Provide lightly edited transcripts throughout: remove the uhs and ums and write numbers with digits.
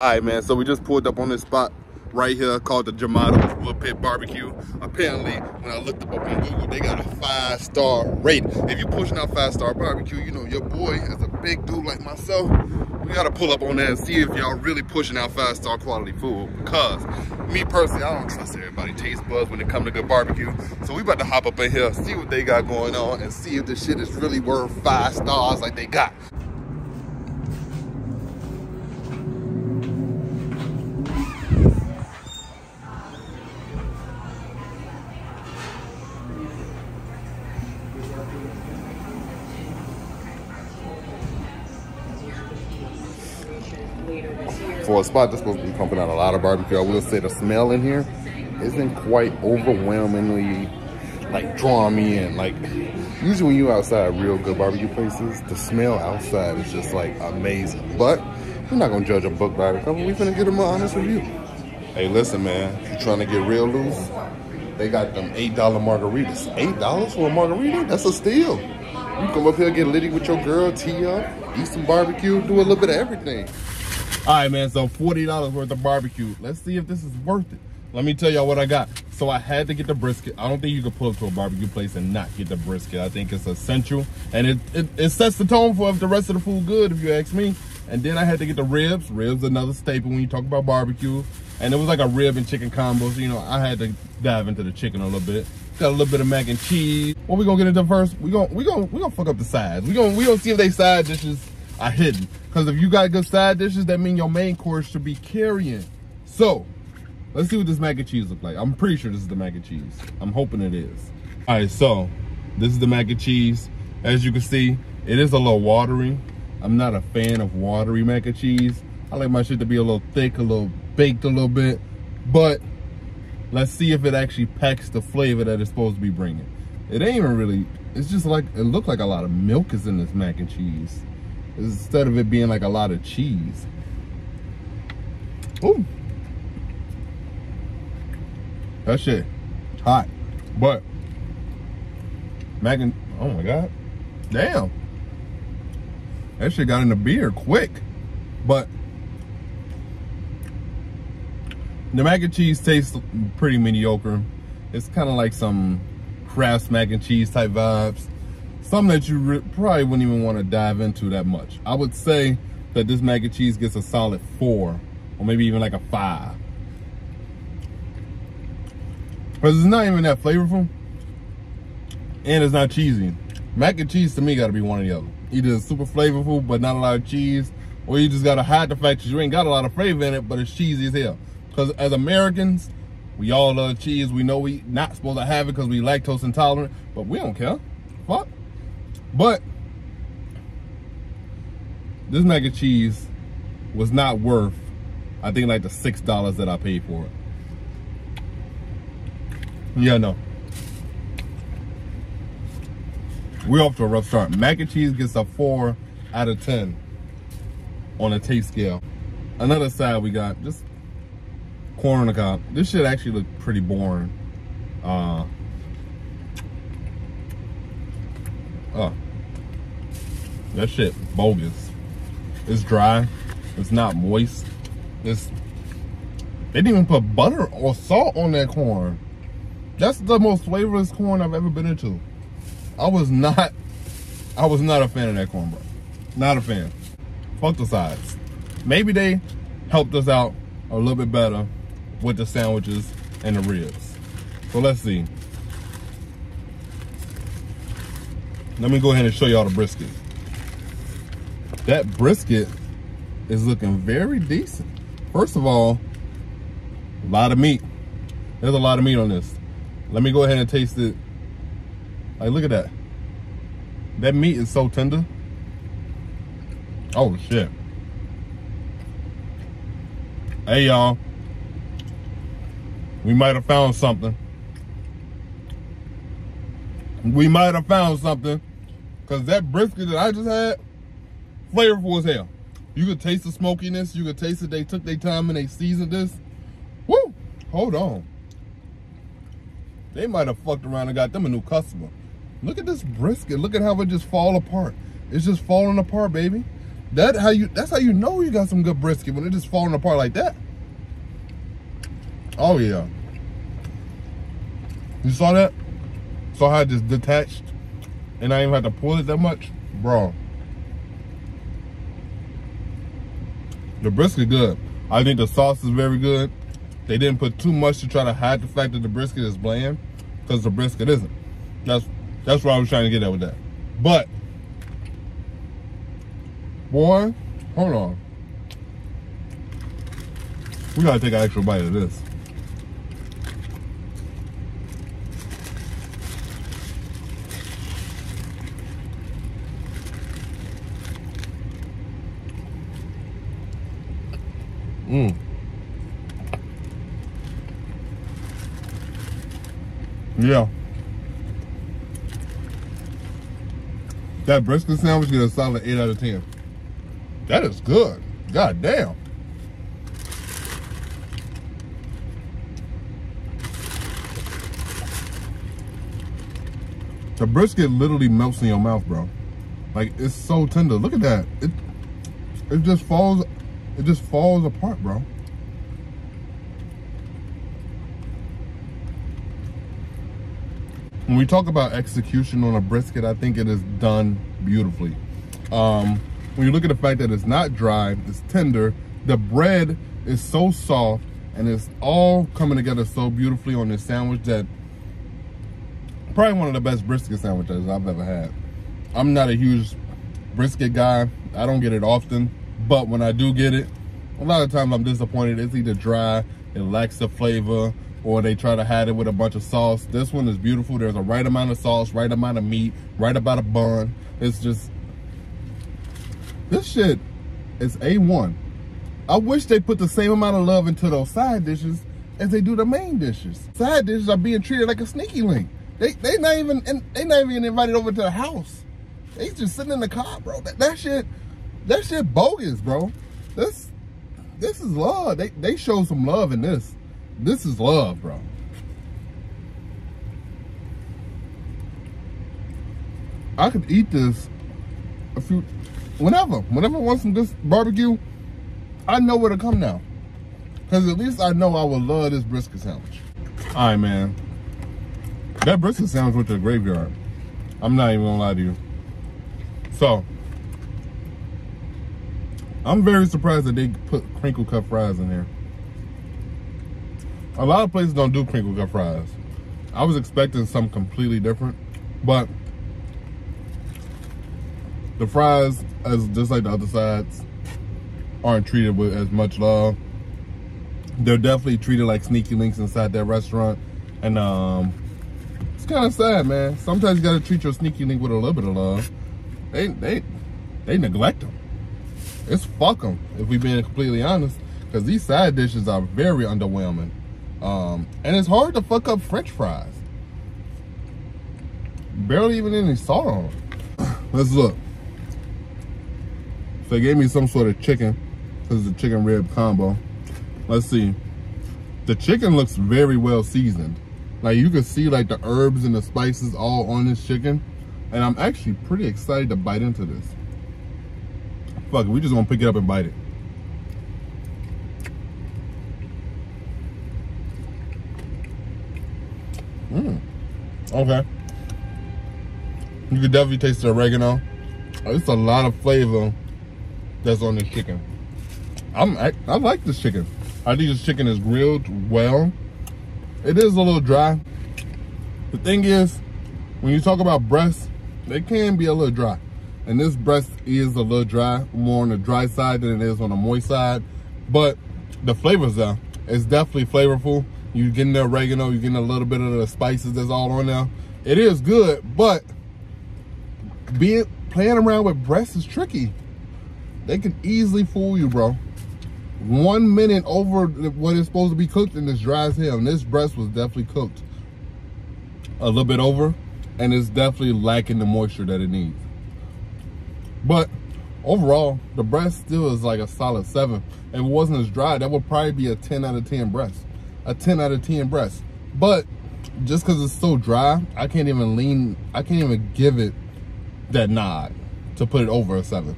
All right, man, so we just pulled up on this spot right here called the Jamato's Wood Pit Barbecue. Apparently, when I looked up on Google, they got a 5-star rating. If you're pushing out 5-star barbecue, you know, your boy, as a big dude like myself, we gotta pull up on that and see if y'all really pushing out 5-star quality food. Because me personally, I don't trust everybody's taste buds when it comes to good barbecue. So we about to hop up in here, see what they got going on, and see if this shit is really worth 5 stars like they got. For a spot that's supposed to be pumping out a lot of barbecue, I will say the smell in here isn't quite overwhelmingly like drawing me in. Like usually when you outside real good barbecue places, the smell outside is just like amazing. But we're not gonna judge a book by the cover. We finna get them an honest review. Hey, listen, man, if you're trying to get real loose, they got them $8 margaritas. $8 for a margarita? That's a steal. You come up here, get litty with your girl, tee up, eat some barbecue, do a little bit of everything. All right, man, so $40 worth of barbecue. Let's see if this is worth it. Let me tell y'all what I got. So I had to get the brisket. I don't think you can pull up to a barbecue place and not get the brisket. I think it's essential. And it sets the tone for if the rest of the food good, if you ask me. And then I had to get the ribs. Ribs another staple when you talk about barbecue. And it was like a rib and chicken combo. So, you know, I had to dive into the chicken a little bit. Got a little bit of mac and cheese. What we gonna get into first? We gonna fuck up the sides. We gonna see if they side dishes are hidden. Because if you got good side dishes, that means your main course should be carrying. So, let's see what this mac and cheese look like. I'm pretty sure this is the mac and cheese. I'm hoping it is. All right, so this is the mac and cheese. As you can see, it is a little watery. I'm not a fan of watery mac and cheese. I like my shit to be a little thick, a little baked a little bit. But let's see if it actually packs the flavor that it's supposed to be bringing. It ain't even really, it's just like, it looked like a lot of milk is in this mac and cheese, instead of it being like a lot of cheese. Ooh. That shit hot. But mac and, oh my God. Damn. That shit got in the beer quick. But the mac and cheese tastes pretty mediocre. It's kind of like some Kraft mac and cheese type vibes. Something that you probably wouldn't even want to dive into that much. I would say that this mac and cheese gets a solid 4, or maybe even like a 5. Because it's not even that flavorful, and it's not cheesy. Mac and cheese to me gotta be one or the other. Either it's super flavorful but not a lot of cheese, or you just gotta hide the fact that you ain't got a lot of flavor in it, but it's cheesy as hell. Because as Americans, we all love cheese. We know we not supposed to have it because we lactose intolerant, but we don't care. Fuck. But this mac and cheese was not worth, I think, like the $6 that I paid for it. Yeah, no. We're off to a rough start. Mac and cheese gets a 4 out of 10 on a taste scale. Another side we got, just corn on the cob. This shit actually looked pretty boring. That shit bogus. It's dry. It's not moist. They didn't even put butter or salt on that corn. That's the most flavorless corn I've ever been into. I was not a fan of that corn, bro. Not a fan. Fuck the sides. Maybe they helped us out a little bit better with the sandwiches and the ribs. So let's see. Let me go ahead and show y'all the brisket. That brisket is looking very decent. First of all, a lot of meat. There's a lot of meat on this. Let me go ahead and taste it. Like, look at that. That meat is so tender. Oh, shit. Hey, y'all. We might have found something. We might have found something. Because that brisket that I just had, flavorful as hell. You could taste the smokiness. You could taste it. They took their time and they seasoned this. Woo! Hold on. They might have fucked around and got them a new customer. Look at this brisket. Look at how it just fall apart. It's just falling apart, baby. That's how you know you got some good brisket, when it just falling apart like that. Oh yeah. You saw that? Saw how it just detached and I didn't even have to pull it that much? Bro. The brisket good. I think the sauce is very good. They didn't put too much to try to hide the fact that the brisket is bland, because the brisket isn't. That's what I was trying to get at with that. But boy, hold on. We gotta take an extra bite of this. Yeah. That brisket sandwich get a solid 8 out of 10. That is good. God damn. The brisket literally melts in your mouth, bro. Like, it's so tender. Look at that. It just falls apart, bro. When we talk about execution on a brisket, I think it is done beautifully. When you look at the fact that it's not dry, it's tender, the bread is so soft, and it's all coming together so beautifully on this sandwich that probably one of the best brisket sandwiches I've ever had. I'm not a huge brisket guy. I don't get it often, but when I do get it, a lot of times I'm disappointed. It's either dry, it lacks the flavor, or they try to hide it with a bunch of sauce. This one is beautiful. There's a right amount of sauce, right amount of meat, right about a bun. It's just, this shit is A1. I wish they put the same amount of love into those side dishes as they do the main dishes. Side dishes are being treated like a sneaky link. They not even invited over to the house. They just sitting in the car, bro. That shit bogus, bro. This is love. They show some love in this. This is love, bro. I could eat this whenever I want some this barbecue. I know where to come now, because at least I know I will love this brisket sandwich. All right, man. That brisket sandwich went to the graveyard. I'm not even gonna lie to you. So, I'm very surprised that they put crinkle cut fries in there. A lot of places don't do crinkle cut fries. I was expecting something completely different, but the fries, just like the other sides, aren't treated with as much love. They're definitely treated like sneaky links inside that restaurant, and it's kind of sad, man. Sometimes you gotta treat your sneaky link with a little bit of love. They neglect them. It's fuck them, if we're being completely honest, because these side dishes are very underwhelming. And it's hard to fuck up French fries. Barely even any salt on them. Let's look. So they gave me some sort of chicken. This is a chicken rib combo. Let's see. The chicken looks very well seasoned. Like, you can see like the herbs and the spices all on this chicken. And I'm actually pretty excited to bite into this. Fuck it, we just gonna pick it up and bite it. Okay. You can definitely taste the oregano. It's a lot of flavor that's on this chicken. I like this chicken. I think this chicken is grilled well. It is a little dry. The thing is, when you talk about breasts, they can be a little dry. And this breast is a little dry, more on the dry side than it is on the moist side. But the flavor's there. It's definitely flavorful. You're getting the oregano, you're getting a little bit of the spices that's all on there. It is good, but playing around with breasts is tricky. They can easily fool you, bro. 1 minute over what it's supposed to be cooked and it's dry as hell. And this breast was definitely cooked a little bit over, and it's definitely lacking the moisture that it needs. But overall, the breast still is like a solid 7. If it wasn't as dry, that would probably be a 10 out of 10 breast. A 10 out of 10 breast. But just because it's so dry, I can't even give it that nod to put it over a 7.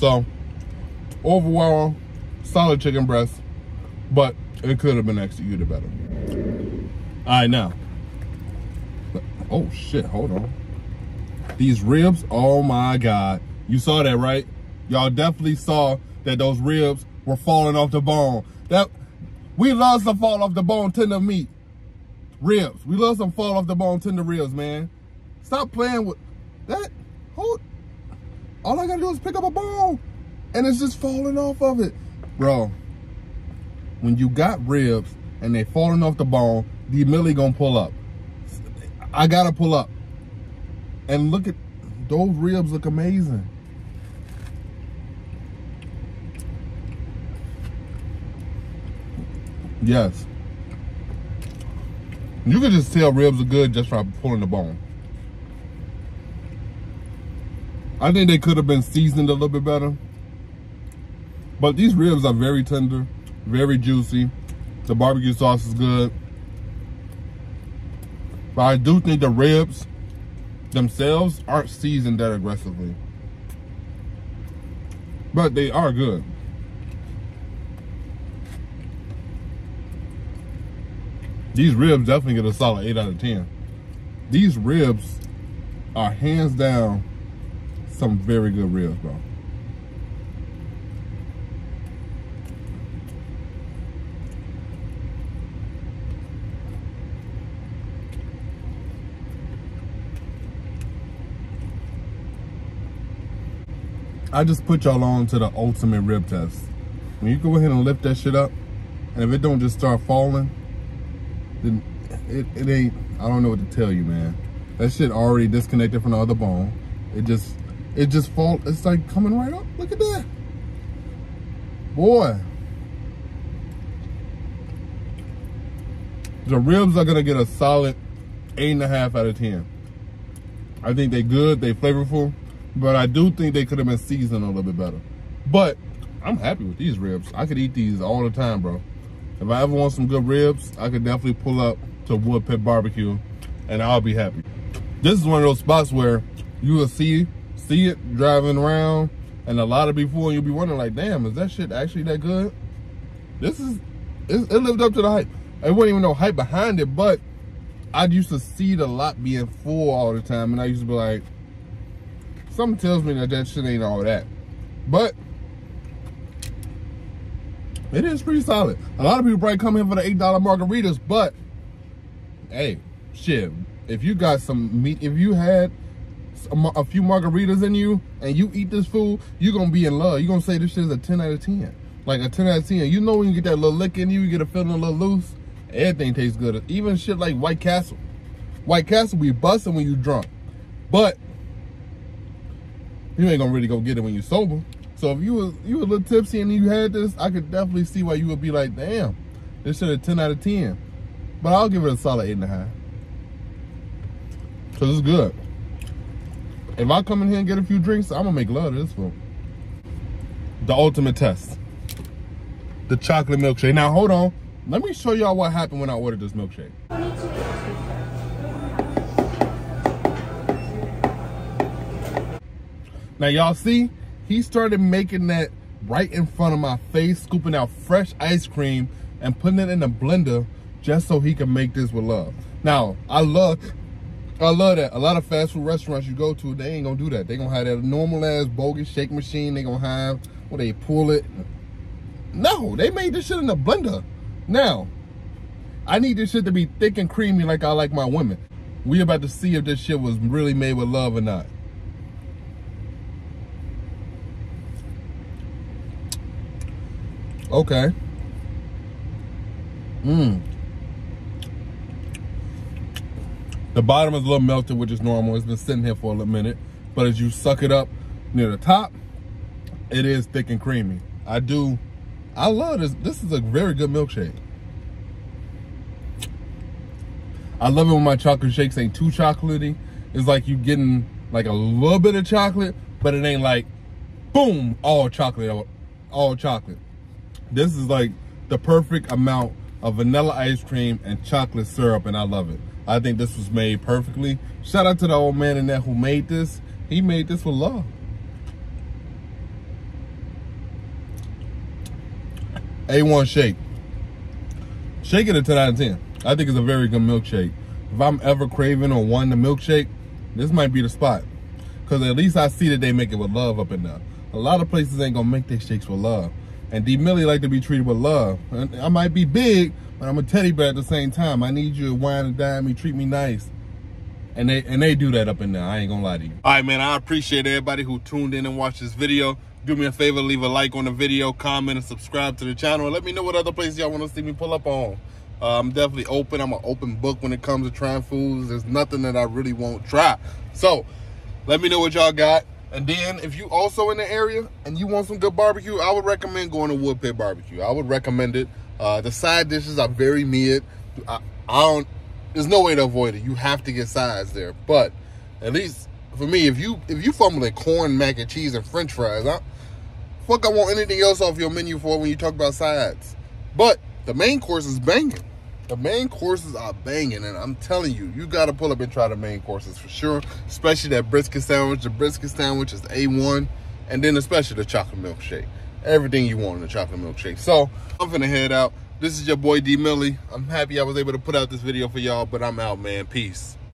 So overall, solid chicken breast, but it could have been executed better. All right, now. Oh shit, hold on. These ribs, oh my God. You saw that, right? Y'all definitely saw that those ribs were falling off the bone. We love some fall off the bone tender meat. Ribs. We love some fall off the bone tender ribs, man. Stop playing with that. All I gotta do is pick up a bone and it's just falling off of it. Bro, when you got ribs and they falling off the bone, the immediately gonna pull up. I gotta pull up. And look at, those ribs look amazing. Yes. You can just tell ribs are good just by pulling the bone. I think they could have been seasoned a little bit better. But these ribs are very tender, very juicy. The barbecue sauce is good. But I do think the ribs themselves aren't seasoned that aggressively. But they are good. These ribs definitely get a solid 8 out of 10. These ribs are hands down some very good ribs, bro. I just put y'all on to the ultimate rib test. When you go ahead and lift that shit up, and if it don't just start falling, then it ain't, I don't know what to tell you, man. That shit already disconnected from the other bone. It just fall, it's like coming right up. Look at that. Boy. The ribs are gonna get a solid 8.5 out of 10. I think they good, they flavorful, but I do think they could have been seasoned a little bit better. But I'm happy with these ribs. I could eat these all the time, bro. If I ever want some good ribs, I could definitely pull up to Wood Pit Barbecue and I'll be happy. This is one of those spots where you will see it driving around and a lot of people, and you'll be wondering like, damn, is that shit actually that good? It lived up to the hype. There wasn't even no hype behind it, but I used to see the lot being full all the time and I used to be like, something tells me that shit ain't all that. But it is pretty solid. A lot of people probably come in for the $8 margaritas, but hey, shit, if you got some meat, if you had a few margaritas in you and you eat this food, you're gonna be in love. You're gonna say this shit is a 10 out of 10. Like a 10 out of 10. You know when you get that little lick in you, you get a feeling a little loose, everything tastes good. Even shit like White Castle. White Castle be busting when you drunk, but you ain't gonna really go get it when you sober. So if you was a little tipsy and you had this, I could definitely see why you would be like, damn, this shit is 10 out of 10. But I'll give it a solid 8.5. Cause it's good. If I come in here and get a few drinks, I'm gonna make love to this food. The ultimate test. The chocolate milkshake. Now hold on. Let me show y'all what happened when I ordered this milkshake. Now y'all see? He started making that right in front of my face, scooping out fresh ice cream and putting it in a blender just so he can make this with love. Now, I love that. A lot of fast food restaurants you go to, they ain't gonna do that. They gonna have that normal ass bogus shake machine. They gonna have where they pull it. No, they made this shit in a blender. Now, I need this shit to be thick and creamy like I like my women. We about to see if this shit was really made with love or not. Okay. The bottom is a little melted, which is normal. It's been sitting here for a little minute. But as you suck it up near the top, it is thick and creamy. I love this. This is a very good milkshake. I love it when my chocolate shakes ain't too chocolatey. It's like you getting like a little bit of chocolate, but it ain't like, boom, all chocolate, all chocolate. This is like the perfect amount of vanilla ice cream and chocolate syrup, and I love it. I think this was made perfectly. Shout out to the old man in there who made this. He made this with love. A1 shake. Shake it a 10 out of 10. I think it's a very good milkshake. If I'm ever craving or wanting a milkshake, this might be the spot. Because at least I see that they make it with love up in there. A lot of places ain't gonna make their shakes with love. And D Millie like to be treated with love. And I might be big, but I'm a teddy bear at the same time. I need you to wine and dine me, treat me nice. And they do that up in there. I ain't gonna lie to you. All right, man, I appreciate everybody who tuned in and watched this video. Do me a favor, leave a like on the video, comment, and subscribe to the channel. And let me know what other places y'all want to see me pull up on. I'm definitely open. I'm an open book when it comes to trying foods. There's nothing that I really won't try. So let me know what y'all got. And then if you also in the area and you want some good barbecue, I would recommend going to Wood Pit Barbecue. I would recommend it. The side dishes are very mid. There's no way to avoid it. You have to get sides there. But at least for me, if you fumbling corn, mac and cheese, and French fries, I want anything else off your menu for when you talk about sides. But the main course is banging. The main courses are banging, and I'm telling you, you got to pull up and try the main courses for sure, especially that brisket sandwich. The brisket sandwich is A1, and then especially the chocolate milkshake. Everything you want in the chocolate milkshake. So I'm finna head out. This is your boy D Millie. I'm happy I was able to put out this video for y'all, but I'm out, man. Peace.